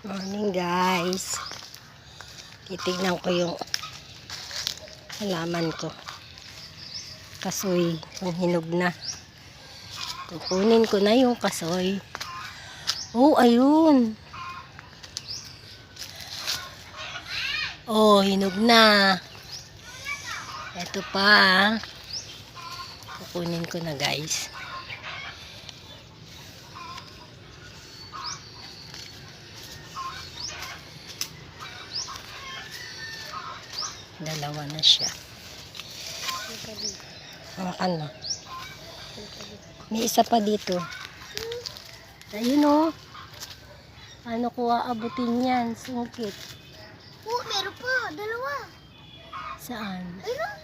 Morning guys. Titignan ko yung halaman ko. Kasoy, kung hinog na. Kukunin ko na yung kasoy. Oh, ayun. Oh, hinog na. Ito pa. Kukunin ko na guys. Dalawa na siya. Ano? May isa pa dito. Ayun o. Ano ko aabutin yan? Sungkit. Oh, meron pa. Dalawa. Saan? Ayun.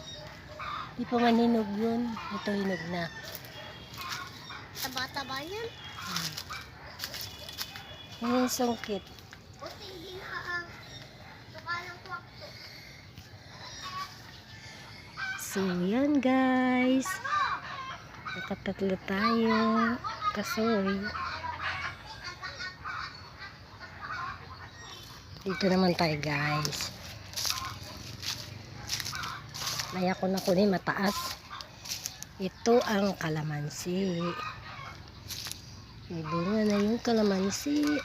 Di pa man hinog yun. Ito hinog na. Taba-taba yan. Yan yung sungkit. O, hindi na tukalang kwakto. So, yan guys. Nakatatlo tayo. Kasoy. Dito naman tayo guys. Laya ko na kunin mataas. Ito ang kalamansi. May bunga na yung kalamansi.